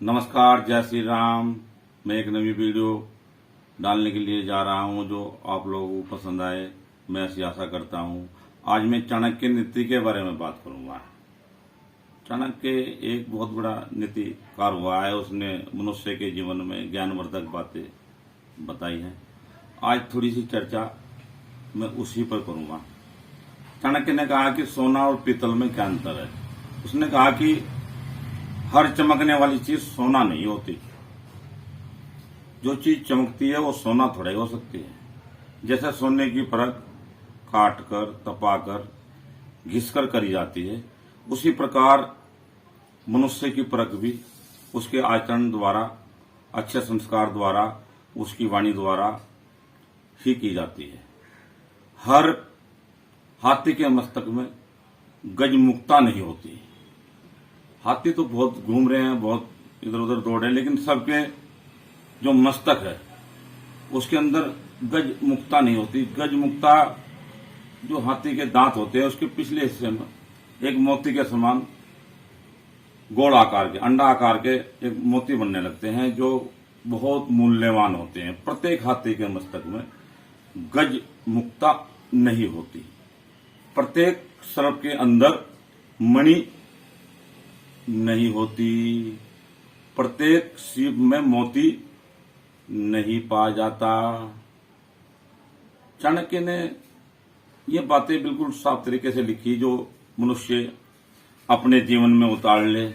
नमस्कार, जय श्री राम। मैं एक नई वीडियो डालने के लिए जा रहा हूं जो आप लोगों को पसंद आए, मैं ऐसी आशा करता हूं। आज मैं चाणक्य नीति के बारे में बात करूंगा। चाणक्य एक बहुत बड़ा नीतिकार हुआ है, उसने मनुष्य के जीवन में ज्ञानवर्धक बातें बताई हैं। आज थोड़ी सी चर्चा मैं उसी पर करूंगा। चाणक्य ने कहा कि सोना और पीतल में क्या अंतर है। उसने कहा कि हर चमकने वाली चीज सोना नहीं होती। जो चीज चमकती है वो सोना थोड़ा ही हो सकती है। जैसे सोने की परख काट कर, तपाकर, घिसकर करी जाती है, उसी प्रकार मनुष्य की परख भी उसके आचरण द्वारा, अच्छे संस्कार द्वारा, उसकी वाणी द्वारा ही की जाती है। हर हाथी के मस्तक में गजमुक्ता नहीं होती। हाथी तो बहुत घूम रहे हैं, बहुत इधर उधर दौड़ रहे हैं, लेकिन सबके जो मस्तक है उसके अंदर गज मुक्ता नहीं होती। गज मुक्ता जो हाथी के दांत होते हैं उसके पिछले हिस्से में एक मोती के समान गोल आकार के, अंडा आकार के एक मोती बनने लगते हैं जो बहुत मूल्यवान होते हैं। प्रत्येक हाथी के मस्तक में गज मुक्ता नहीं होती। प्रत्येक सर्प के अंदर मणि नहीं होती। प्रत्येक सीप में मोती नहीं पाया जाता। चाणक्य ने ये बातें बिल्कुल साफ तरीके से लिखी जो मनुष्य अपने जीवन में उतार ले।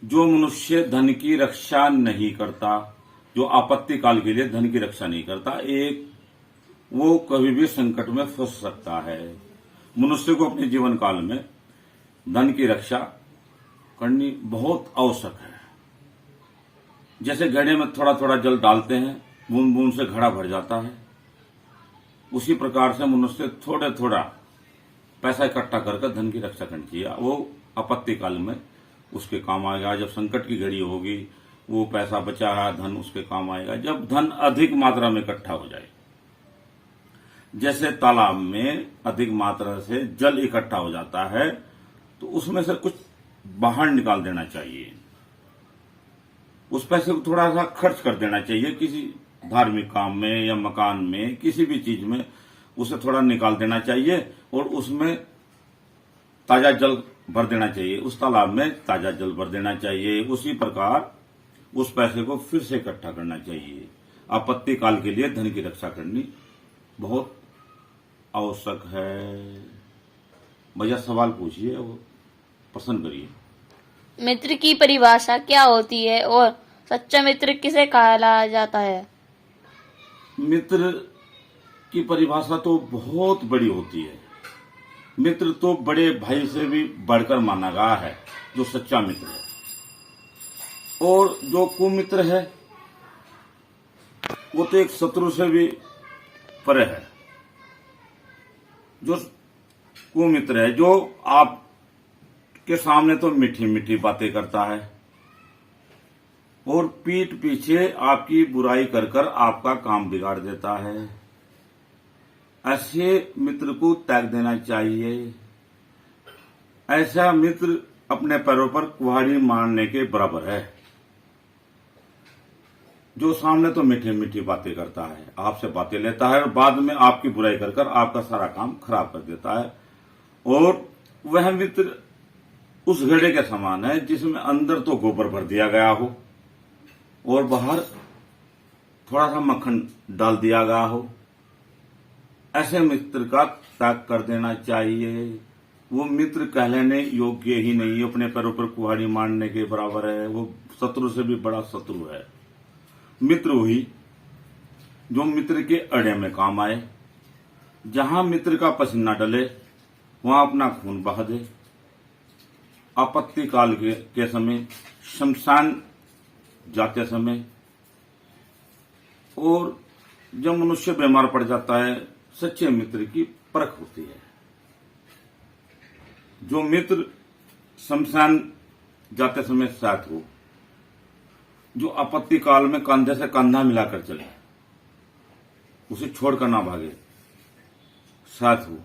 जो मनुष्य धन की रक्षा नहीं करता, जो आपत्ति काल के लिए धन की रक्षा नहीं करता, वो कभी भी संकट में फंस सकता है। मनुष्य को अपने जीवन काल में धन की रक्षा करनी बहुत आवश्यक है। जैसे घड़े में थोड़ा थोड़ा जल डालते हैं, बूंद बूंद से घड़ा भर जाता है, उसी प्रकार से मनुष्य थोड़ा थोड़ा पैसा इकट्ठा करके धन की रक्षा करनी चाहिए। वो आपत्ति काल में उसके काम आएगा। जब संकट की घड़ी होगी, वो पैसा बचा है धन उसके काम आएगा। जब धन अधिक मात्रा में इकट्ठा हो जाए, जैसे तालाब में अधिक मात्रा से जल इकट्ठा हो जाता है, तो उसमें से कुछ बाहर निकाल देना चाहिए। उस पैसे को थोड़ा सा खर्च कर देना चाहिए, किसी धार्मिक काम में या मकान में, किसी भी चीज में उसे थोड़ा निकाल देना चाहिए और उसमें ताजा जल भर देना चाहिए। उस तालाब में ताजा जल भर देना चाहिए। उसी प्रकार उस पैसे को फिर से इकट्ठा करना चाहिए। आपत्ति काल के लिए धन की रक्षा करनी बहुत आवश्यक है। भैया सवाल पूछिए, वो पसंद करिए। मित्र की परिभाषा क्या होती है और सच्चा मित्र किसे कहा जाता है? मित्र की परिभाषा तो बहुत बड़ी होती है। मित्र तो बड़े भाई से भी बढ़कर माना गया है, जो सच्चा मित्र है। और जो कुमित्र है वो तो एक शत्रु से भी परे है। जो कुमित्र है, जो आप के सामने तो मीठी मीठी बातें करता है और पीठ पीछे आपकी बुराई कर कर आपका काम बिगाड़ देता है। ऐसे मित्र को त्याग देना चाहिए। ऐसा मित्र अपने पैरों पर कुल्हाड़ी मारने के बराबर है। जो सामने तो मीठी मीठी बातें करता है, आपसे बातें लेता है और बाद में आपकी बुराई कर कर आपका सारा काम खराब कर देता है। और वह मित्र उस घड़े के समान है जिसमें अंदर तो गोबर भर दिया गया हो और बाहर थोड़ा सा मक्खन डाल दिया गया हो। ऐसे मित्र का त्याग कर देना चाहिए। वो मित्र कहलाने योग्य ही नहीं, अपने पैरों पर कुल्हाड़ी मारने के बराबर है। वो शत्रु से भी बड़ा शत्रु है। मित्र हुई जो मित्र के अड़े में काम आए। जहां मित्र का पसीना डले वहां अपना खून बहा दे। आपत्ति काल के समय, शमशान जाते समय, और जब मनुष्य बीमार पड़ जाता है, सच्चे मित्र की परख होती है। जो मित्र शमशान जाते समय साथ हो, जो आपत्ति काल में कंधे से कंधा मिलाकर चले, उसे छोड़कर ना भागे, साथ हो।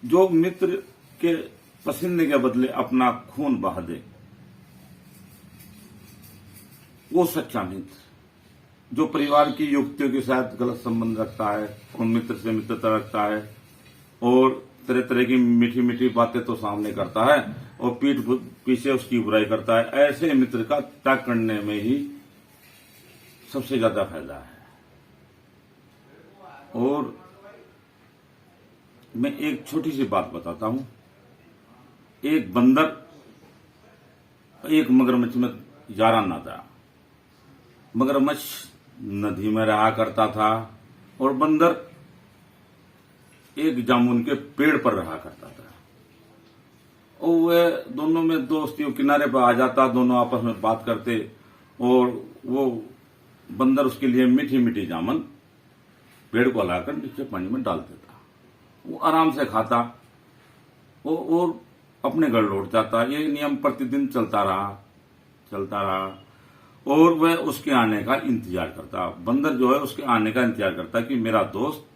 जो मित्र के पसीने के बदले अपना खून बहा दे, वो सच्चा मित्र जो परिवार की युक्तियों के साथ गलत संबंध रखता है, उन मित्र से मित्रता रखता है और तरह तरह की मीठी मीठी बातें तो सामने करता है और पीठ पीछे उसकी बुराई करता है, ऐसे मित्र का त्याग करने में ही सबसे ज्यादा फायदा है। और मैं एक छोटी सी बात बताता हूं। एक बंदर एक मगरमच्छ में याराना था। मगरमच्छ नदी में रहा करता था और बंदर एक जामुन के पेड़ पर रहा करता था। और वे दोनों में दोस्ती किनारे पर आ जाता, दोनों आपस में बात करते और वो बंदर उसके लिए मीठी मीठी जामुन पेड़ को लाकर नीचे पानी में डाल देता। वो आराम से खाता और अपने घर लौट जाता। ये नियम प्रतिदिन चलता रहा और वह उसके आने का इंतजार करता। बंदर जो है उसके आने का इंतजार करता कि मेरा दोस्त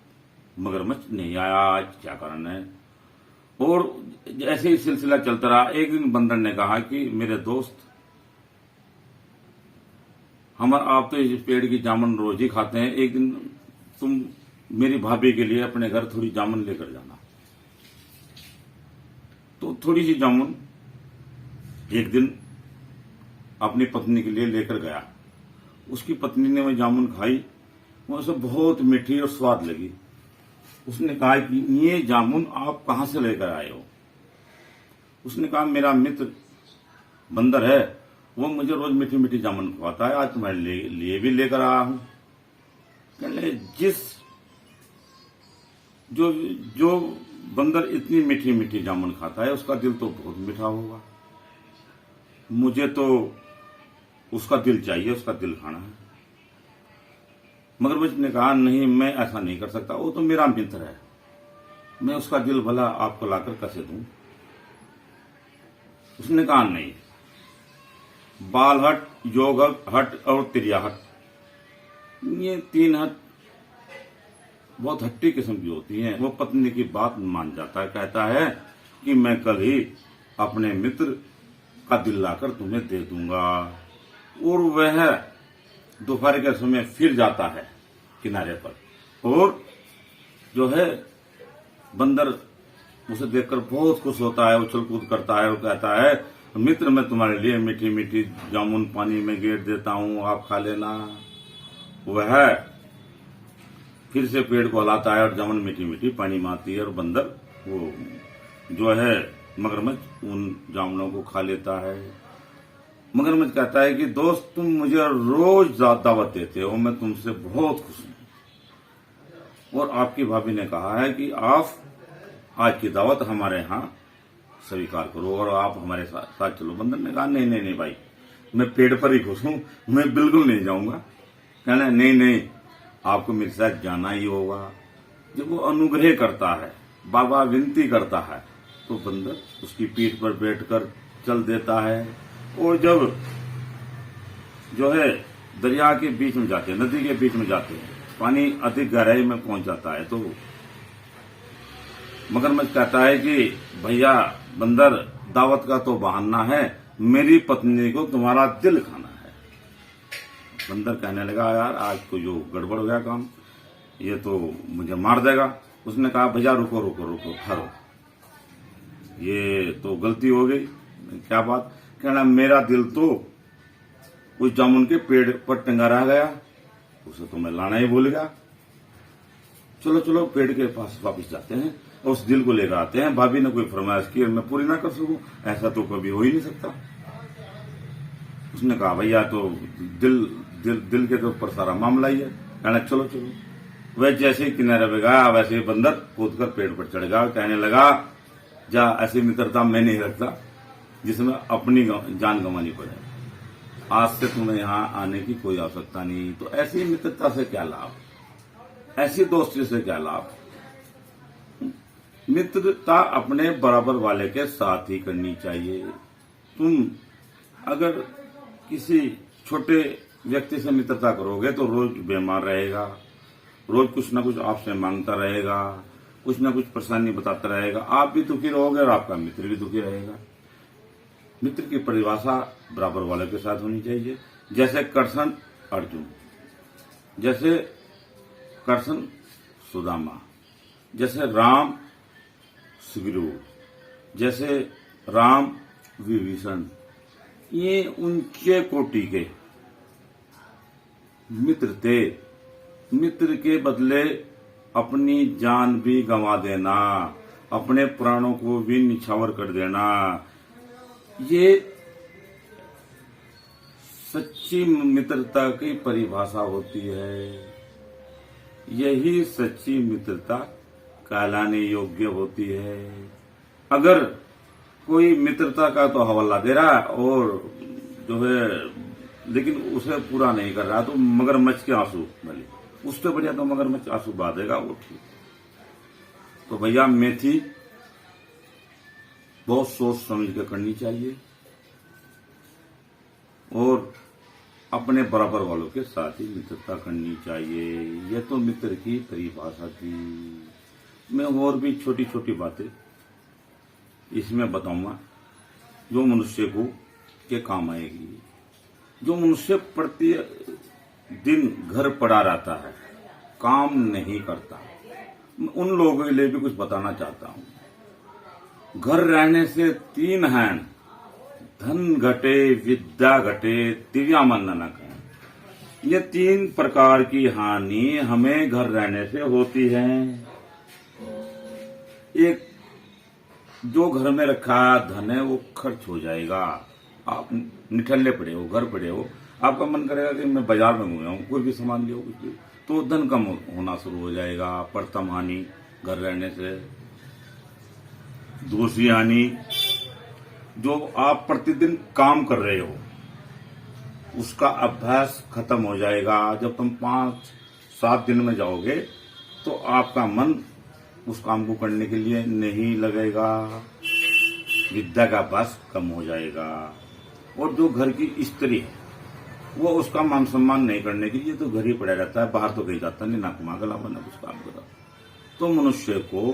मगरमच्छ नहीं आया, आज क्या कारण है। और ऐसे ही सिलसिला चलता रहा। एक दिन बंदर ने कहा कि मेरे दोस्त, आप तो इस पेड़ की जामुन रोज ही खाते हैं, एक दिन तुम मेरी भाभी के लिए अपने घर थोड़ी जामुन लेकर जाना। तो थोड़ी सी जामुन एक दिन अपनी पत्नी के लिए लेकर गया। उसकी पत्नी ने वह जामुन खाई, वो उसे बहुत मीठी और स्वाद लगी। उसने कहा कि ये जामुन आप कहां से लेकर आए हो। उसने कहा मेरा मित्र बंदर है, वो मुझे रोज मीठी मीठी जामुन खवाता है, आज तुम्हारे लिए भी लेकर आया हूं। कहने जो बंदर इतनी मीठी मीठी जामुन खाता है उसका दिल तो बहुत मीठा होगा, मुझे तो उसका दिल चाहिए, उसका दिल खाना है। मगरमच्छ ने कहा नहीं, मैं ऐसा नहीं कर सकता, वो तो मेरा मित्र है, मैं उसका दिल भला आपको लाकर कैसे दूं। उसने कहा नहीं, बाल हट, योग हट और त्रिया हट, ये 3 हट बहुत हट्टी किस्म की होती हैं। वो पत्नी की बात मान जाता है, कहता है कि मैं कल ही अपने मित्र का दिल लाकर तुम्हें दे दूंगा। और वह दोपहर के समय फिर जाता है किनारे पर और जो है बंदर उसे देखकर बहुत खुश होता है, उछल कूद करता है और कहता है मित्र, मैं तुम्हारे लिए मीठी मीठी जामुन पानी में गेर देता हूं, आप खा लेना। वह फिर से पेड़ को हिलाता है और जामुन मीठी मीठी पानी में आती है और बंदर वो जो है मगरमच्छ उन जामुनों को खा लेता है। मगरमच्छ कहता है कि दोस्त, तुम मुझे रोज दावत देते हो, मैं तुमसे बहुत खुश हूं और आपकी भाभी ने कहा है कि आप आज की दावत हमारे यहाँ स्वीकार करो और आप हमारे साथ चलो। बंदर ने कहा नहीं नहीं नहीं भाई, मैं पेड़ पर ही खुश हूं, मैं बिल्कुल नहीं जाऊंगा। कहना नहीं, आपको मेरे साथ जाना ही होगा। जब वो अनुग्रह करता है, बाबा विनती करता है, तो बंदर उसकी पीठ पर बैठकर चल देता है। और जब जो है दरिया के बीच में जाते हैं, नदी के बीच में जाते हैं, पानी अधिक गहराई में पहुंच जाता है, तो मगरमच्छ कहता है कि भैया बंदर, दावत का तो बहाना है, मेरी पत्नी को तुम्हारा दिल खाना है। बंदर कहने लगा यार आज तो जो गड़बड़ हो गया काम, ये तो मुझे मार देगा। उसने कहा भैया रुको रुको रुको, ठहरो, ये तो गलती हो गई। क्या बात? कहना मेरा दिल तो उस जामुन के पेड़ पर टंगा रह गया, उसे तो मैं लाना ही भूल गया। चलो चलो पेड़ के पास वापस जाते हैं और उस दिल को लेकर आते हैं। भाभी ने कोई फरमाइश की और मैं पूरी ना कर सकूं, ऐसा तो कभी हो ही नहीं सकता। उसने कहा भैया तो दिल के तो ऊपर सारा मामला ही है। कहना चलो चलो। वह जैसे ही किनारे पे गया वैसे ही बंदर कूदकर पेड़ पर चढ़ गया, कहने लगा जा, ऐसी मित्रता मैं नहीं रखता जिसमें अपनी जान गंवानी पड़े। आज से तुम्हें यहाँ आने की कोई आवश्यकता नहीं। तो ऐसी मित्रता से क्या लाभ, ऐसी दोस्ती से क्या लाभ। मित्रता अपने बराबर वाले के साथ ही करनी चाहिए। तुम अगर किसी छोटे व्यक्ति से मित्रता करोगे तो रोज बीमार रहेगा, रोज कुछ ना कुछ आपसे मांगता रहेगा, कुछ ना कुछ परेशानी बताता रहेगा, आप भी दुखी रहोगे और आपका मित्र भी दुखी रहेगा। मित्र की परिभाषा बराबर वाले के साथ होनी चाहिए। जैसे कृष्ण अर्जुन, जैसे कृष्ण सुदामा, जैसे राम सुग्रीव, जैसे राम विभीषण, ये ऊंचे कोटि के मित्र थे। मित्र के बदले अपनी जान भी गंवा देना, अपने प्राणों को भी निछावर कर देना, ये सच्ची मित्रता की परिभाषा होती है। यही सच्ची मित्रता कहलाने योग्य होती है। अगर कोई मित्रता का तो हवाला दे रहा है और जो है लेकिन उसे पूरा नहीं कर रहा, तो मगरमच्छ के आंसू भले, उससे बढ़िया तो मगरमच्छ आंसू बहा देगा, वो ठीक। तो भैया मेथी बहुत सोच समझ के करनी चाहिए और अपने बराबर वालों के साथ ही मित्रता करनी चाहिए। यह तो मित्र की परिभाषा थी। मैं और भी छोटी छोटी बातें इसमें बताऊंगा जो मनुष्य को के काम आएगी। जो मनुष्य प्रति दिन घर पड़ा रहता है, काम नहीं करता, उन लोगों के लिए भी कुछ बताना चाहता हूं। घर रहने से 3 हैं, धन घटे, विद्या घटे, दिव्या मन न कहें। ये 3 प्रकार की हानि हमें घर रहने से होती है। एक, जो घर में रखा धन है वो खर्च हो जाएगा। आप निठल्ले पड़े हो, घर पड़े हो, आपका मन करेगा कि मैं बाजार में घूम आऊं, कोई भी सामान लियो, कुछ भी, तो धन कम होना शुरू हो जाएगा। प्रथम हानि घर रहने से। दूसरी हानि, जो आप प्रतिदिन काम कर रहे हो उसका अभ्यास खत्म हो जाएगा। जब तुम 5-7 दिन में जाओगे तो आपका मन उस काम को करने के लिए नहीं लगेगा। विद्या का अभ्यास कम हो जाएगा। और जो घर की स्त्री है वो उसका मान सम्मान नहीं करने के लिए तो घर ही पड़ा रहता है, बाहर तो कहीं जाता नहीं, ना कमा गला बना कुछ काम करा। तो मनुष्य को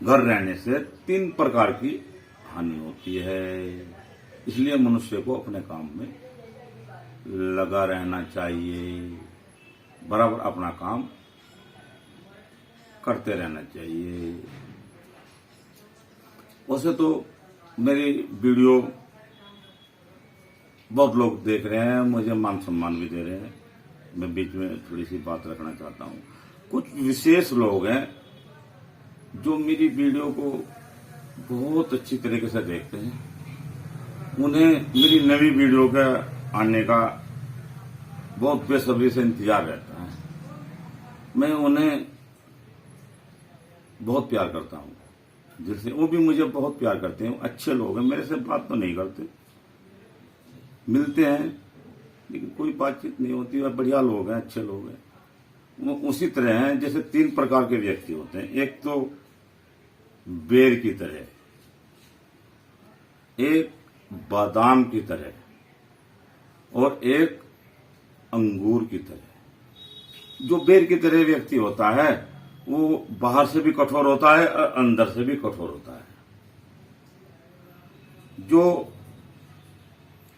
घर रहने से 3 प्रकार की हानि होती है। इसलिए मनुष्य को अपने काम में लगा रहना चाहिए, बराबर अपना काम करते रहना चाहिए। वैसे तो मेरी वीडियो बहुत लोग देख रहे हैं, मुझे मान सम्मान भी दे रहे हैं। मैं बीच में थोड़ी सी बात रखना चाहता हूँ। कुछ विशेष लोग हैं जो मेरी वीडियो को बहुत अच्छी तरीके से देखते हैं। उन्हें मेरी नई वीडियो के आने का बहुत बेसब्री से इंतजार रहता है। मैं उन्हें बहुत प्यार करता हूँ, जिससे वो भी मुझे बहुत प्यार करते हैं। अच्छे लोग हैं, मेरे से बात तो नहीं करते, मिलते हैं लेकिन कोई बातचीत नहीं होती। और बढ़िया लोग हैं, अच्छे लोग हैं। वो उसी तरह हैं जैसे 3 प्रकार के व्यक्ति होते हैं। एक तो बेर की तरह, एक बादाम की तरह और एक अंगूर की तरह। जो बेर की तरह व्यक्ति होता है वो बाहर से भी कठोर होता है और अंदर से भी कठोर होता है। जो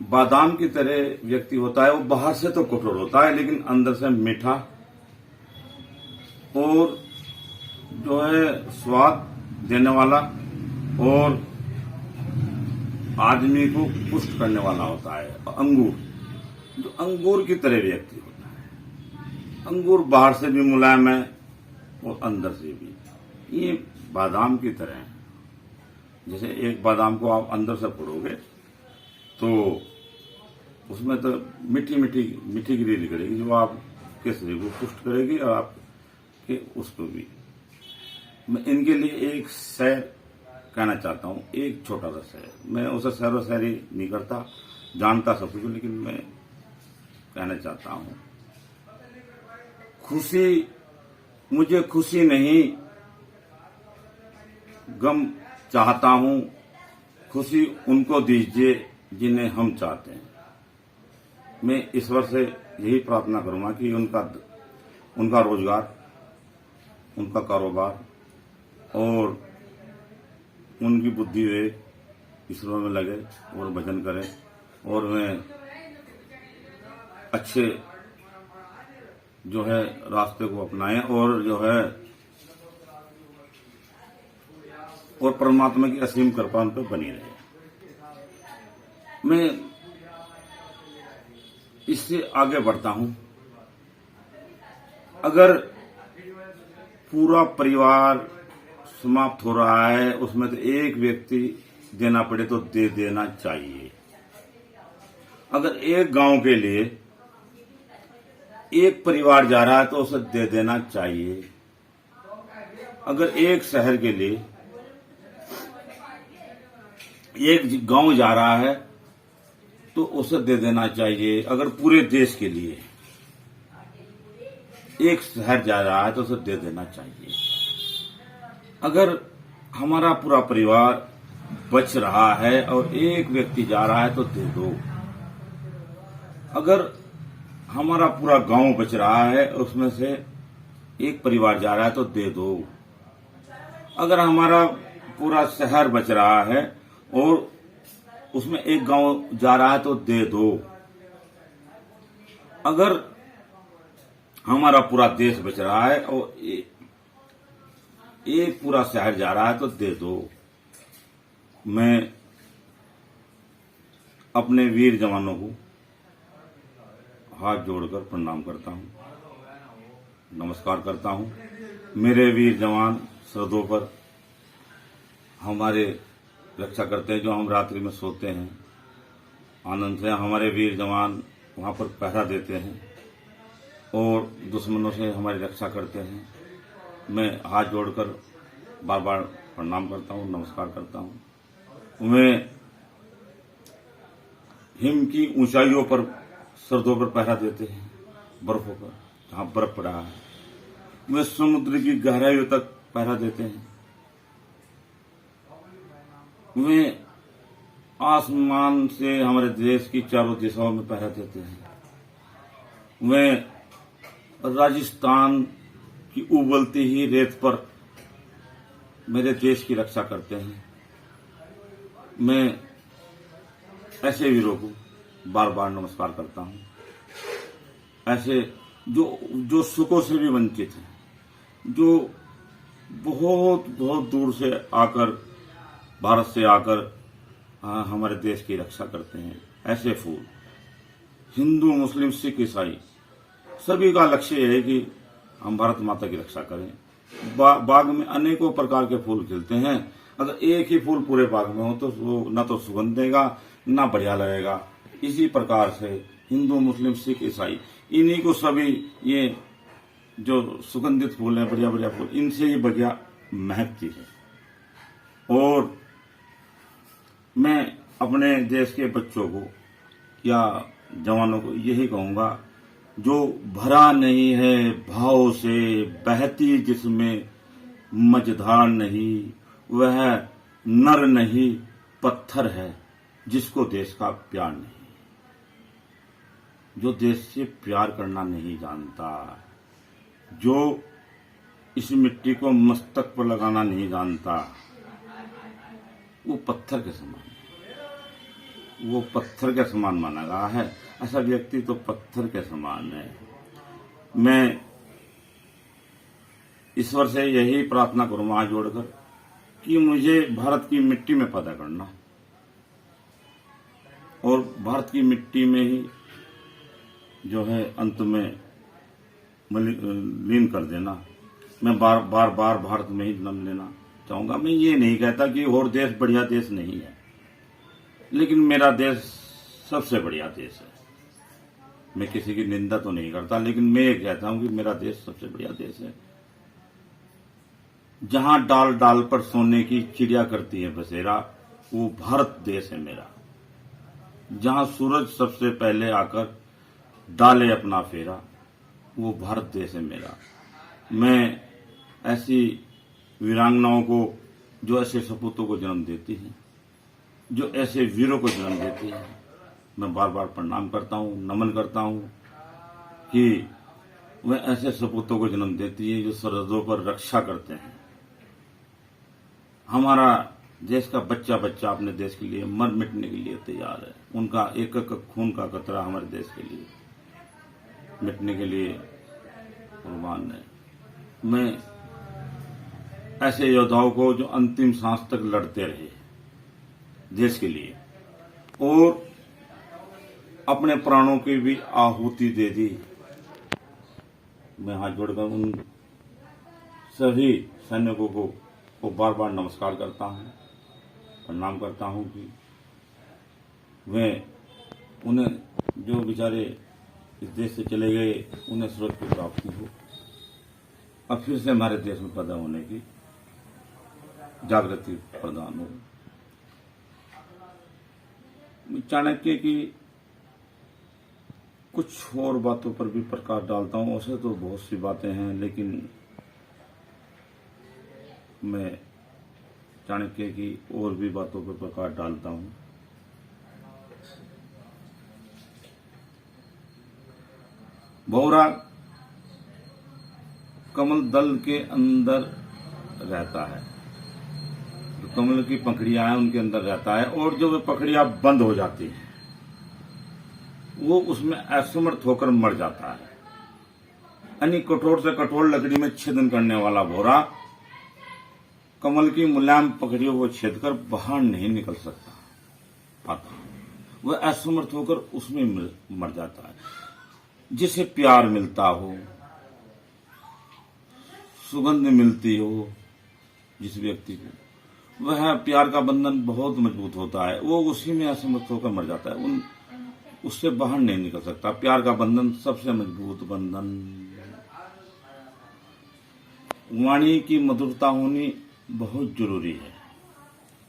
बादाम की तरह व्यक्ति होता है वो बाहर से तो कठोर होता है लेकिन अंदर से मीठा और जो है स्वाद देने वाला और आदमी को पुष्ट करने वाला होता है। अंगूर, जो अंगूर की तरह व्यक्ति होता है, अंगूर बाहर से भी मुलायम है और अंदर से भी। ये बादाम की तरह है। जैसे एक बादाम को आप अंदर से फोड़ोगे तो उसमें तो मीठी मीठी मीठी गिरी निकलेगी जो आपके शरीर को पुष्ट करेगी और आपके उसको भी। मैं इनके लिए एक शेर कहना चाहता हूँ, एक छोटा सा शेर। मैं उसे शहरों शहरी नहीं करता, जानता सब कुछ, लेकिन मैं कहना चाहता हूँ। खुशी, मुझे खुशी नहीं गम चाहता हूँ, खुशी उनको दीजिए जिन्हें हम चाहते हैं। मैं ईश्वर से यही प्रार्थना करूंगा कि उनका रोजगार, उनका कारोबार और उनकी बुद्धि वे ईश्वर में लगे और भजन करें और वे अच्छे जो है रास्ते को अपनाएं और जो है और परमात्मा की असीम कृपा उन पर बनी रहे। मैं इससे आगे बढ़ता हूं। अगर पूरा परिवार समाप्त हो रहा है, उसमें तो एक व्यक्ति देना पड़े तो दे देना चाहिए। अगर एक गांव के लिए एक परिवार जा रहा है तो उसे दे देना चाहिए। अगर एक शहर के लिए एक गांव जा रहा है तो उसे दे देना चाहिए। अगर पूरे देश के लिए एक शहर जा रहा है तो उसे दे देना चाहिए। अगर हमारा पूरा परिवार बच रहा है और एक व्यक्ति जा रहा है तो दे दो। अगर हमारा पूरा गांव बच रहा है उसमें से एक परिवार जा रहा है तो दे दो। अगर हमारा पूरा शहर बच रहा है और उसमें एक गांव जा रहा है तो दे दो। अगर हमारा पूरा देश बच रहा है और एक पूरा शहर जा रहा है तो दे दो। मैं अपने वीर जवानों को हाथ जोड़कर प्रणाम करता हूं, नमस्कार करता हूं। मेरे वीर जवान सरहदों पर हमारे रक्षा करते हैं। जो हम रात्रि में सोते हैं आनंद से, हमारे वीर जवान वहां पर पहरा देते हैं और दुश्मनों से हमारी रक्षा करते हैं। मैं हाथ जोड़कर बार बार प्रणाम करता हूं, नमस्कार करता हूं। वे हिम की ऊंचाइयों पर सरहदों पर पहरा देते हैं, बर्फों पर जहां बर्फ पड़ा है। वे समुद्र की गहराइयों तक पहरा देते हैं। वे आसमान से हमारे देश की चारों दिशाओं में पहरा देते हैं। वे राजस्थान की उबलती ही रेत पर मेरे देश की रक्षा करते हैं। मैं ऐसे वीरों को बार बार नमस्कार करता हूं। ऐसे जो सुखों से भी वंचित हैं, जो बहुत बहुत दूर से आकर, भारत से आकर हमारे देश की रक्षा करते हैं। ऐसे फूल, हिंदू मुस्लिम सिख ईसाई सभी का लक्ष्य है कि हम भारत माता की रक्षा करें। बाग में अनेकों प्रकार के फूल खिलते हैं। अगर एक ही फूल पूरे बाग में हो तो वो न तो सुगंध देगा न बढ़िया लगेगा। इसी प्रकार से हिंदू मुस्लिम सिख ईसाई इन्हीं को सभी ये जो सुगंधित फूल हैं, बढ़िया बढ़िया फूल, इनसे ही बढ़िया महकती है। और मैं अपने देश के बच्चों को या जवानों को यही कहूंगा, जो भरा नहीं है भाव से, बहती जिसमें मझधार नहीं, वह नर नहीं पत्थर है जिसको देश का प्यार नहीं। जो देश से प्यार करना नहीं जानता, जो इस मिट्टी को मस्तक पर लगाना नहीं जानता, वो पत्थर के समान है। वो पत्थर के समान माना गया है। ऐसा व्यक्ति तो पत्थर के समान है। मैं ईश्वर से यही प्रार्थना करूंगा हाथ जोड़कर कि मुझे भारत की मिट्टी में पैदा करना और भारत की मिट्टी में ही जो है अंत में लीन कर देना। मैं बार बार भारत में ही जन्म लेना चाहूंगा। मैं ये नहीं कहता कि और देश बढ़िया देश नहीं है, लेकिन मेरा देश सबसे बढ़िया देश है। मैं किसी की निंदा तो नहीं करता, लेकिन मैं ये कहता हूं कि मेरा देश सबसे बढ़िया देश है। जहां डाल डाल पर सोने की चिड़िया करती है बसेरा, वो भारत देश है मेरा। जहां सूरज सबसे पहले आकर डाले अपना फेरा, वो भारत देश है मेरा। मैं ऐसी वीरांगनाओं को, जो ऐसे सपूतों को जन्म देती हैं, जो ऐसे वीरों को जन्म देती हैं, मैं बार बार प्रणाम करता हूं, नमन करता हूं कि वह ऐसे सपूतों को जन्म देती है जो सरहदों पर रक्षा करते हैं। हमारा देश का बच्चा बच्चा अपने देश के लिए मर मिटने के लिए तैयार है। उनका एक एक खून का कतरा हमारे देश के लिए। मिटने के लिए कुर्बान है। मैं ऐसे योद्धाओं को जो अंतिम सांस तक लड़ते रहे देश के लिए और अपने प्राणों की भी आहुति दे दी, मैं हाथ जोड़कर उन सभी सैनिकों को बार बार नमस्कार करता हूं, प्रणाम करता हूं कि वे उन्हें जो बेचारे इस देश से चले गए उन्हें स्वर्ग की प्राप्ति हो और फिर से हमारे देश में पैदा होने की जागृति प्रदान हो। चाणक्य की कुछ और बातों पर भी प्रकाश डालता हूं। वैसे तो बहुत सी बातें हैं, लेकिन मैं चाणक्य की और भी बातों पर प्रकाश डालता हूं। भौरा कमल दल के अंदर रहता है, जो कमल की पंखड़ियां हैं उनके अंदर रहता है, और जो वे पंखड़ियां बंद हो जाती हैं वो उसमें असमर्थ होकर मर जाता है। यानी कठोर से कठोर लकड़ी में छेदन करने वाला भौरा कमल की मुलायम पंखड़ियों को छेद कर बाहर नहीं निकल सकता पाता, वह असमर्थ होकर उसमें मर जाता है। जिसे प्यार मिलता हो, सुगंध मिलती हो जिस व्यक्ति को, वह प्यार का बंधन बहुत मजबूत होता है, वो उसी में असमर्थ होकर मर जाता है, उससे बाहर नहीं निकल सकता। प्यार का बंधन सबसे मजबूत बंधन। वाणी की मधुरता होनी बहुत जरूरी है।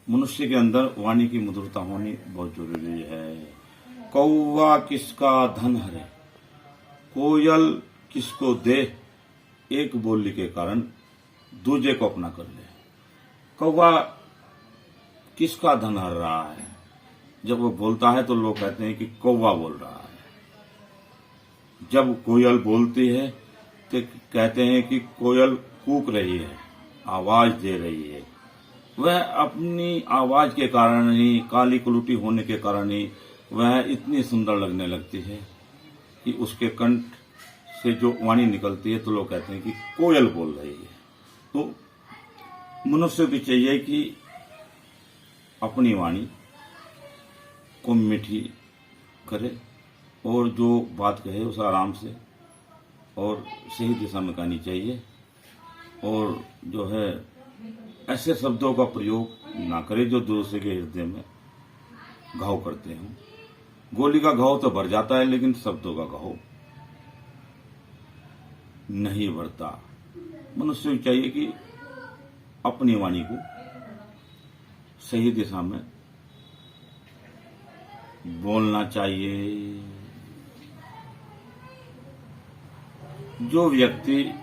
मनुष्य के अंदर वाणी की मधुरता होनी बहुत जरूरी है। कौवा किसका धन हरे, कोयल किसको दे, एक बोली के कारण दूजे को अपना कर ले। कौवा किसका धन हर रहा है, जब वो बोलता है तो लोग कहते हैं कि कौवा बोल रहा है। जब कोयल बोलती है तो कहते हैं कि कोयल कूक रही है, आवाज दे रही है। वह अपनी आवाज के कारण ही, काली कुलूटी होने के कारण ही वह इतनी सुंदर लगने लगती है कि उसके कंठ से जो वाणी निकलती है तो लोग कहते हैं कि कोयल बोल रही है। तो मनुष्य भी चाहिए कि अपनी वाणी को मीठी करे और जो बात कहे उसे आराम से और सही दिशा में कहनी चाहिए, और जो है ऐसे शब्दों का प्रयोग ना करे जो दूसरे के हृदय में घाव करते हों। गोली का घाव तो भर जाता है, लेकिन शब्दों का घाव नहीं भरता। मनुष्य को चाहिए कि अपनी वाणी को सही दिशा में बोलना चाहिए। जो व्यक्ति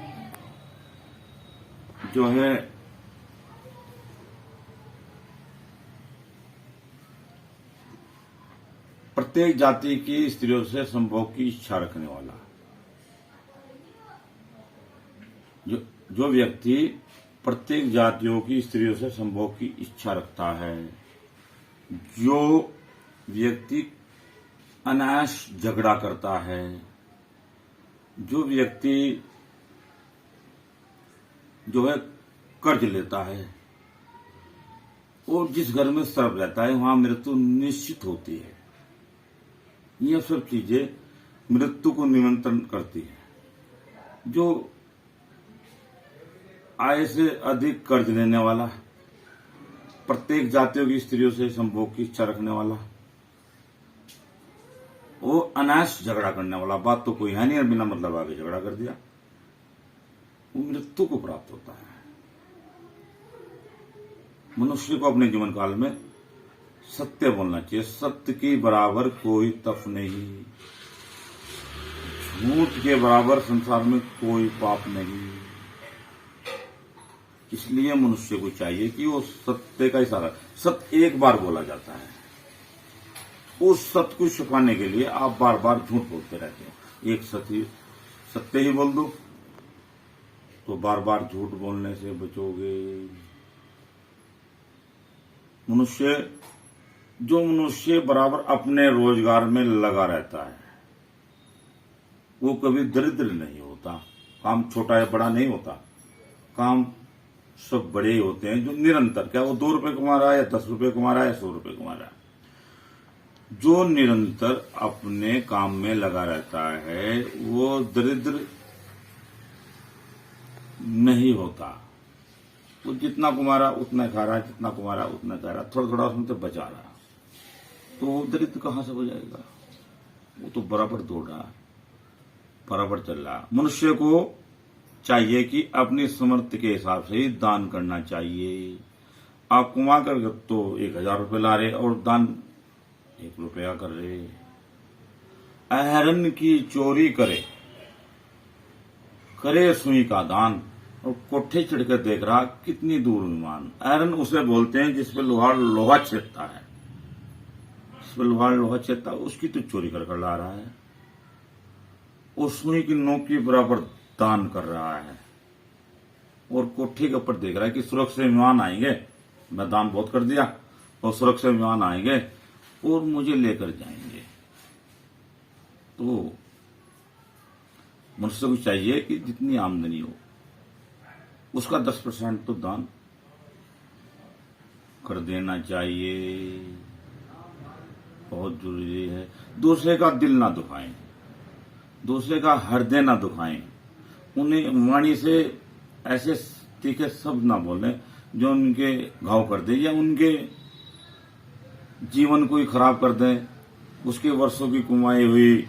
जो है प्रत्येक जाति की स्त्रियों से संभोग की इच्छा रखने वाला, जो व्यक्ति प्रत्येक जातियों की स्त्रियों से संभोग की इच्छा रखता है, जो व्यक्ति अनायास झगड़ा करता है, जो व्यक्ति जो है कर्ज लेता है, और जिस घर में सर्प रहता है वहां मृत्यु निश्चित होती है। यह सब चीजें मृत्यु को निमंत्रण करती है। जो आय से अधिक कर्ज लेने वाला, प्रत्येक जातियों की स्त्रियों से संभोग की इच्छा रखने वाला, वो अनायास झगड़ा करने वाला, बात तो कोई है नहीं और बिना मतलब आगे झगड़ा कर दिया, वो मृत्यु को प्राप्त होता है। मनुष्य को अपने जीवन काल में सत्य बोलना चाहिए। सत्य के बराबर कोई तप नहीं, झूठ के बराबर संसार में कोई पाप नहीं। इसलिए मनुष्य को चाहिए कि वो सत्य का इशारा, सत्य एक बार बोला जाता है, उस सत्य को छुपाने के लिए आप बार बार झूठ बोलते रहते हो। एक सत्य ही बोल दो तो बार बार झूठ बोलने से बचोगे। मनुष्य बराबर अपने रोजगार में लगा रहता है, वो कभी दरिद्र नहीं होता। काम छोटा या बड़ा नहीं होता, काम सब बड़े ही होते हैं। जो निरंतर, क्या वो 2 रुपए कमा रहा है या 10 रुपए कमा रहा है या 100 रुपए कमा रहा है, जो निरंतर अपने काम में लगा रहता है वो दरिद्र नहीं होता। वो जितना कमा रहा उतना खा रहा है, जितना कमा रहा उतना खा रहा, थोड़ा थोड़ा उसमें तो बचा रहा, तो वो दरिद्र कहां से हो जाएगा? वो तो बराबर दौड़ रहा, बराबर चल रहा। मनुष्य को चाहिए कि अपनी समर्थ के हिसाब से ही दान करना चाहिए। आप कमा कर तो 1000 रुपये ला रहे और दान 1 रुपया कर रहे। अहरन की चोरी करे सुई का दान, और कोठे चढ़कर देख रहा कितनी दूर विमान। अहरन उसे बोलते हैं जिसपे लोहार लोहा छेदता है, जिसपे लोहार लोहा छेदता है उसकी तो चोरी कर ला रहा है। उस सुई की नोक के बराबर दान कर रहा है और कोठे के ऊपर देख रहा है कि सुरक्षा विमान आएंगे, मैं दान बहुत कर दिया और सुरक्षा विमान आएंगे और मुझे लेकर जाएंगे। तो मनुष्य को चाहिए कि जितनी आमदनी हो उसका 10% तो दान कर देना चाहिए, बहुत जरूरी है। दूसरे का दिल ना दुखाएं, दूसरे का हृदय ना दुखाएं, उन्हें वाणी से ऐसे तीखे शब्द ना बोलें जो उनके घाव कर दे या उनके जीवन को ही खराब कर दें, उसके वर्षों की कमाई हुई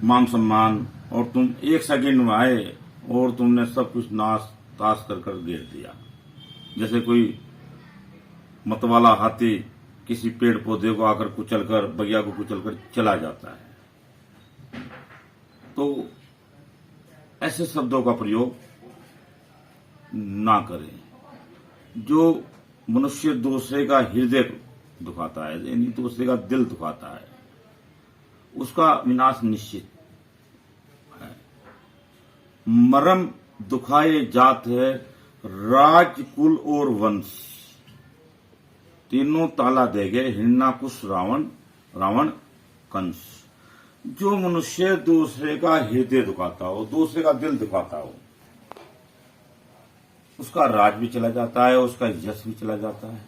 मान सम्मान, और तुम 1 सेकंड में आए और तुमने सब कुछ नाश ताश कर गिर दिया। जैसे कोई मतवाला हाथी किसी पेड़ पौधे को आकर कुचलकर, बगिया को कुचलकर चला जाता है। तो ऐसे शब्दों का प्रयोग ना करें। जो मनुष्य दूसरे का हृदय दुखाता है, यानी दूसरे का दिल दुखाता है, उसका विनाश निश्चित है। मरम दुखाए जात है राज, कुल और वंश, तीनों ताला दे गए हिरण्याकुश रावण कंस। जो मनुष्य दूसरे का हृदय दुखाता हो, दूसरे का दिल दुखाता हो, उसका राज भी चला जाता है, उसका यश भी चला जाता है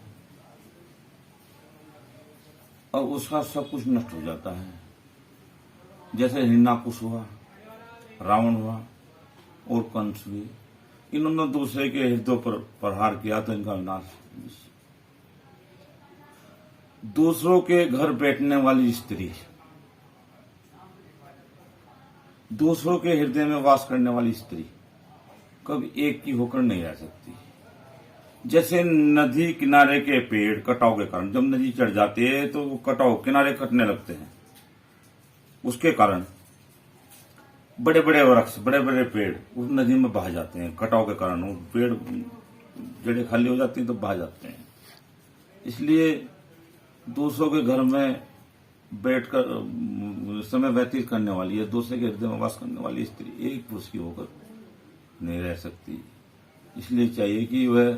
और उसका सब कुछ नष्ट हो जाता है। जैसे हिरण्याकुश हुआ, रावण हुआ और कंस भी, इन्होंने दूसरे के हृदय पर प्रहार किया तो इनका विनाश। दूसरों के घर बैठने वाली स्त्री, दूसरों के हृदय में वास करने वाली स्त्री कभी एक की होकर नहीं रह सकती। जैसे नदी किनारे के पेड़ कटाव के कारण, जब नदी चढ़ जाती है तो वो कटाव किनारे कटने लगते हैं, उसके कारण बड़े बड़े वृक्ष, बड़े बड़े पेड़ उस नदी में बह जाते हैं। कटाव के कारण वो पेड़ जड़ें खाली हो जाती हैं तो बह जाते हैं। इसलिए दूसरों के घर में बैठकर समय व्यतीत करने वाली है, दूसरे के हृदय में वास करने वाली स्त्री एक पुरुष की होकर नहीं रह सकती। इसलिए चाहिए कि वह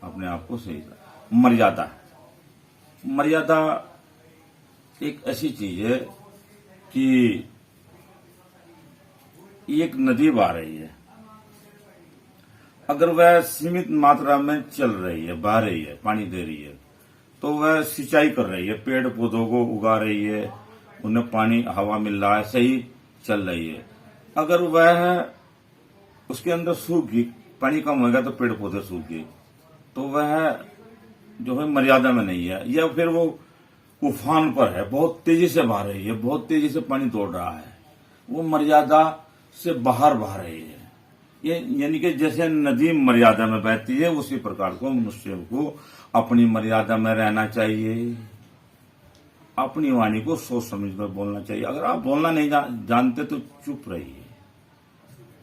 अपने आप को सही। मर्यादा, मर्यादा एक ऐसी चीज है कि एक नदी बह रही है, अगर वह सीमित मात्रा में चल रही है, बह रही है, पानी दे रही है, तो वह सिंचाई कर रही है, पेड़ पौधों को उगा रही है, उन्हें पानी हवा मिल रहा है, सही चल रही है। अगर वह उसके अंदर सूख गई, पानी कम होगा तो पेड़ पौधे सूख गए, तो वह जो है मर्यादा में नहीं है, या फिर वो उफान पर है, बहुत तेजी से बह रही है, बहुत तेजी से पानी दौड़ रहा है, वो मर्यादा से बाहर बह रही है। ये यानी कि जैसे नदी मर्यादा में बहती है, उसी प्रकार को मनुष्य को अपनी मर्यादा में रहना चाहिए। अपनी वाणी को सोच समझ कर बोलना चाहिए। अगर आप बोलना नहीं जानते तो चुप रहिए,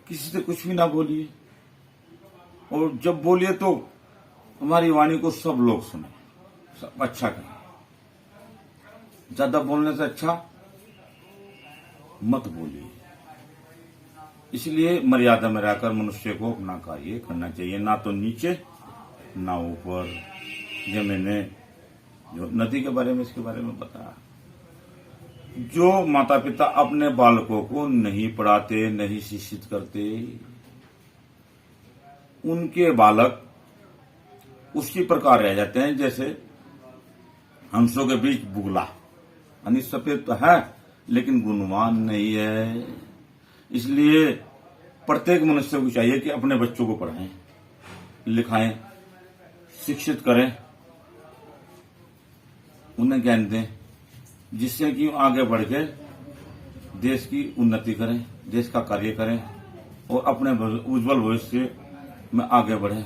किसी से कुछ भी ना बोलिए, और जब बोलिए तो हमारी वाणी को सब लोग सुने, सब अच्छा करें। ज्यादा बोलने से अच्छा मत बोलिए। इसलिए मर्यादा में रहकर मनुष्य को अपना कार्य करना चाहिए, ना तो नीचे ना ऊपर। ये मैंने जो नदी के बारे में, इसके बारे में बताया। जो माता पिता अपने बालकों को नहीं पढ़ाते, नहीं शिक्षित करते, उनके बालक उसी प्रकार रह जाते हैं जैसे हंसों के बीच बुगला, यानी सफेद तो है लेकिन गुणवान नहीं है। इसलिए प्रत्येक मनुष्य को चाहिए कि अपने बच्चों को पढ़ाएं, लिखाएं, शिक्षित करें, उन्हें ज्ञान दें, जिससे कि आगे बढ़ के देश की उन्नति करें, देश का कार्य करें और अपने उज्जवल भविष्य में आगे बढ़ें।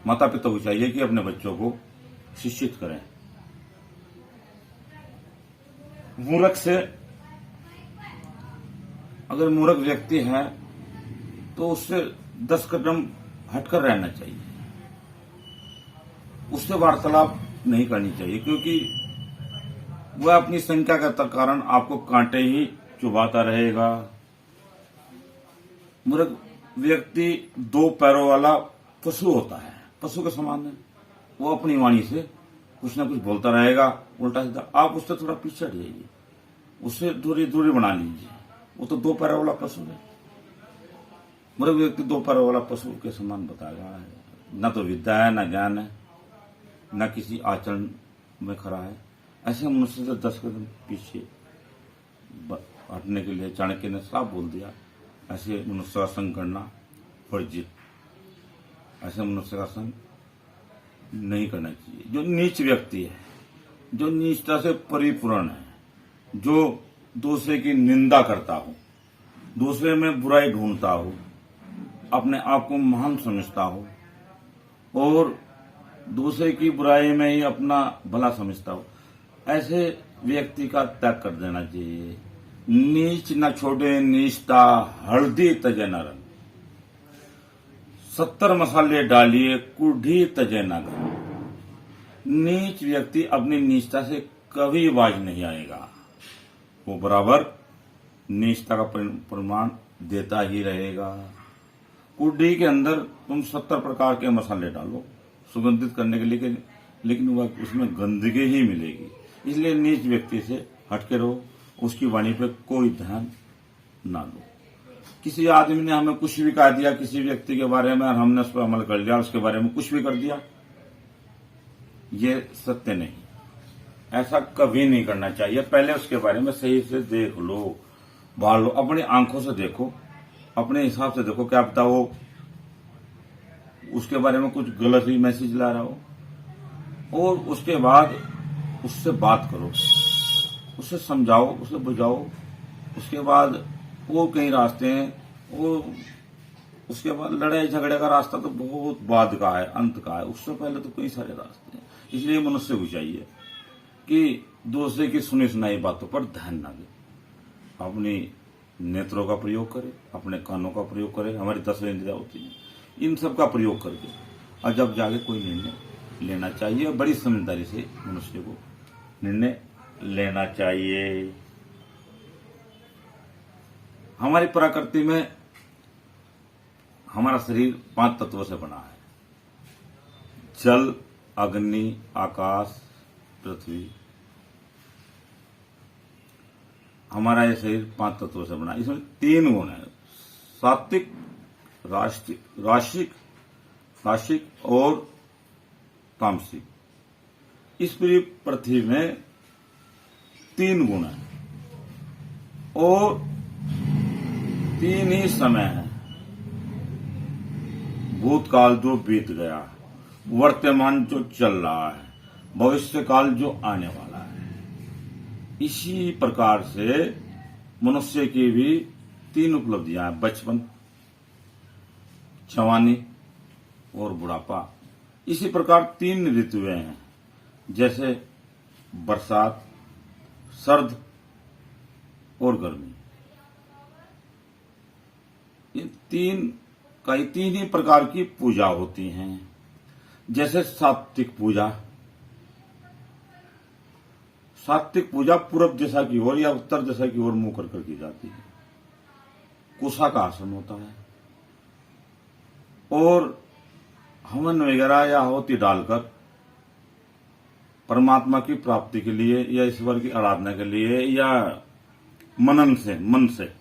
माता पिता को चाहिए कि अपने बच्चों को शिक्षित करें। मूर्ख से, अगर मूर्ख व्यक्ति है तो उससे 10 कदम हटकर रहना चाहिए, उससे वार्तालाप नहीं करनी चाहिए, क्योंकि वह अपनी संख्या के कारण आपको कांटे ही चुभाता रहेगा। मूर्ख व्यक्ति 2 पैरों वाला पशु होता है, पशु के समान है। वो अपनी वाणी से कुछ ना कुछ बोलता रहेगा उल्टा सीधा। आप उससे थोड़ा पीछे हट जाइए, उससे दूरी बना लीजिए। वो तो 2 पैरों वाला पशु है। मूर्ख व्यक्ति 2 पैरों वाला पशु के समान बताएगा। न तो विद्या है, न ज्ञान है, न किसी आचरण में खड़ा है। ऐसे मनुष्य से 10 कदम पीछे हटने के लिए चाणक्य ने साफ बोल दिया, ऐसे मनुष्य का संग करना वर्जित, ऐसे मनुष्य का संग नहीं करना चाहिए। जो नीच व्यक्ति है, जो नीचता से परिपूर्ण है, जो दूसरे की निंदा करता हो, दूसरे में बुराई ढूंढता हो, अपने आप को महान समझता हो और दूसरे की बुराई में ही अपना भला समझता हो, ऐसे व्यक्ति का त्याग कर देना चाहिए। नीच न छोड़े नीचता, हल्दी तजे न रंग, 70 मसाले डालिए, कुढ़ी तजे न गंध। नीच व्यक्ति अपनी नीचता से कभी बाज नहीं आएगा, वो बराबर नीचता का प्रमाण देता ही रहेगा। कुढ़ी के अंदर तुम 70 प्रकार के मसाले डालो सुगंधित करने के लिए, लेकिन वह उसमें गंदगी ही मिलेगी। इसलिए नीच व्यक्ति से हटके रहो, उसकी वाणी पे कोई ध्यान ना दो। किसी आदमी ने हमें कुछ भी कह दिया किसी व्यक्ति के बारे में और हमने उस पर अमल कर लिया, उसके बारे में कुछ भी कर दिया, ये सत्य नहीं। ऐसा कभी नहीं करना चाहिए। पहले उसके बारे में सही से देख लो, भाल लो, अपनी आंखों से देखो, अपने हिसाब से देखो। क्या पता वो उसके बारे में कुछ गलत ही मैसेज ला रहा हो, और उसके बाद उससे बात करो, उससे समझाओ, उसे बुझाओ। उसके बाद वो कई रास्ते हैं, वो उसके बाद लड़ाई झगड़े का रास्ता तो बहुत बाद का है, अंत का है। उससे पहले तो कई सारे रास्ते हैं। इसलिए मनुष्य को चाहिए कि दूसरे की सुनी सुनाई बातों पर ध्यान ना दे, अपनी नेत्रों का प्रयोग करे, अपने कानों का प्रयोग करे। हमारी 10 इंद्रियां होती हैं, इन सब का प्रयोग करके और जब जाके कोई निर्णय लेना चाहिए। बड़ी समझदारी से मनुष्य को निर्णय लेना चाहिए। हमारी प्रकृति में हमारा शरीर 5 तत्वों से बना है, जल, अग्नि, आकाश, पृथ्वी। हमारा ये शरीर 5 तत्वों से बना है। इसमें 3 गुण है, सात्विक, राशिक और तामसिक। इस पूरी पृथ्वी में 3 गुण है और 3 ही समय है। भूतकाल जो बीत गया, वर्तमान जो चल रहा है, भविष्य काल जो आने वाला है। इसी प्रकार से मनुष्य की भी 3 उपलब्धियां हैं, बचपन, जवानी और बुढ़ापा। इसी प्रकार 3 ऋतुएं हैं, जैसे बरसात, सर्द और गर्मी। ये 3 ही प्रकार की पूजा होती हैं। जैसे सात्विक पूजा, सात्विक पूरब दिशा की ओर या उत्तर दिशा की ओर मुंह कर की जाती है। कुशा का आसन होता है और हवन वगैरह या आहुति डालकर परमात्मा की प्राप्ति के लिए या ईश्वर की आराधना के लिए या मनन से, मन से,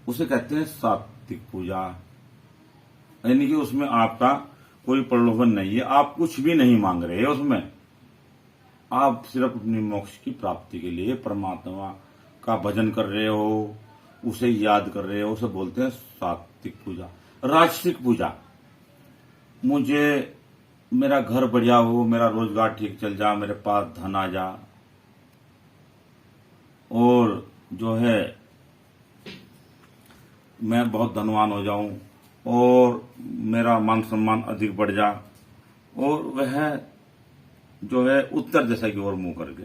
उसे कहते हैं सात्विक पूजा। यानी कि उसमें आपका कोई प्रलोभन नहीं है, आप कुछ भी नहीं मांग रहे हैं उसमें, आप सिर्फ अपनी मोक्ष की प्राप्ति के लिए परमात्मा का भजन कर रहे हो, उसे याद कर रहे हो, उसे बोलते हैं सात्विक पूजा। राजसिक पूजा, मुझे मेरा घर बढ़िया हो, मेरा रोजगार ठीक चल जा, मेरे पास धन आ जा, और जो है मैं बहुत धनवान हो जाऊं, और मेरा मान सम्मान अधिक बढ़ जा, और वह जो है उत्तर दिशा की ओर मुंह करके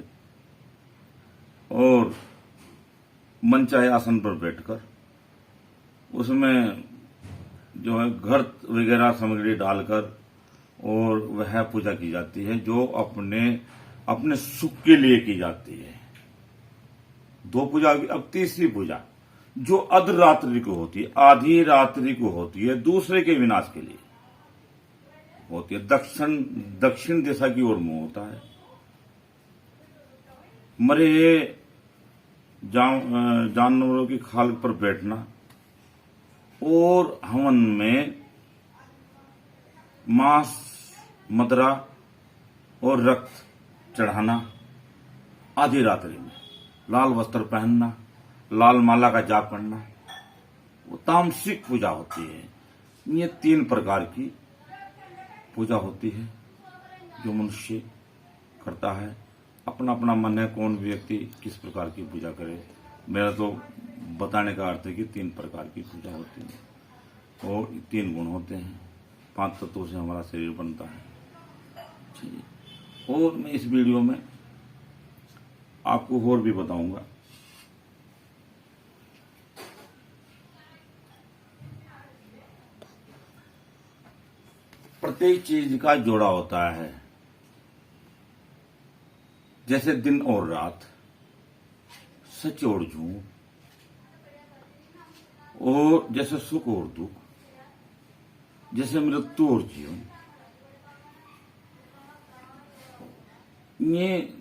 और मनचाहे आसन पर बैठकर उसमें जो है घर वगैरह सामग्री डालकर और वह पूजा की जाती है, जो अपने सुख के लिए की जाती है। 2 पूजा, अब तीसरी पूजा जो अर्धरात्रि को होती है, आधी रात्रि को होती है, दूसरे के विनाश के लिए होती है। दक्षिण दिशा की ओर मुंह होता है। मरे जानवरों की खाल पर बैठना और हवन में मांस, मदरा और रक्त चढ़ाना, आधी रात्रि में लाल वस्त्र पहनना, लाल माला का जाप करना, वो तामसिक पूजा होती है। ये 3 प्रकार की पूजा होती है जो मनुष्य करता है। अपना अपना मन है कौन व्यक्ति किस प्रकार की पूजा करे। मेरा तो बताने का अर्थ है कि 3 प्रकार की पूजा होती है और 3 गुण होते हैं। 5 तत्वों से हमारा शरीर बनता है। और मैं इस वीडियो में आपको और भी बताऊंगा। प्रत्येक चीज का जोड़ा होता है, जैसे दिन और रात, सच और झूठ, और जैसे सुख और दुख, जैसे मृत्यु और जीवन। ये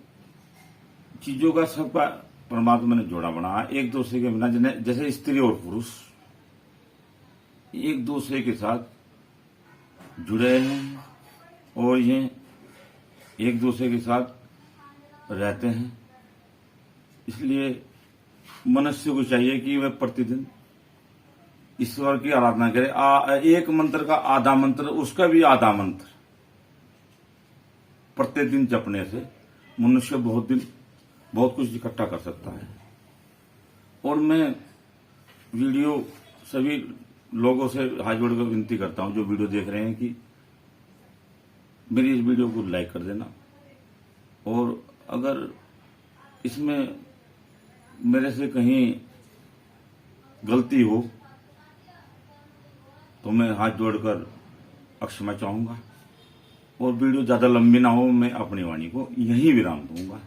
चीजों का सबका परमात्मा ने जोड़ा बना है, एक दूसरे के बिना। जैसे स्त्री और पुरुष एक दूसरे के साथ जुड़े हैं और ये एक दूसरे के साथ रहते हैं। इसलिए मनुष्य को चाहिए कि वह प्रतिदिन ईश्वर की आराधना करे। एक मंत्र का आधा मंत्र, उसका भी आधा मंत्र प्रतिदिन जपने से मनुष्य बहुत कुछ इकट्ठा कर सकता है। और मैं वीडियो सभी लोगों से हाथ जोड़कर विनती करता हूं जो वीडियो देख रहे हैं कि मेरी इस वीडियो को लाइक कर देना, और अगर इसमें मेरे से कहीं गलती हो तो मैं हाथ जोड़कर क्षमा चाहूंगा। और वीडियो ज्यादा लंबी ना हो, मैं अपनी वाणी को यहीं विराम दूंगा।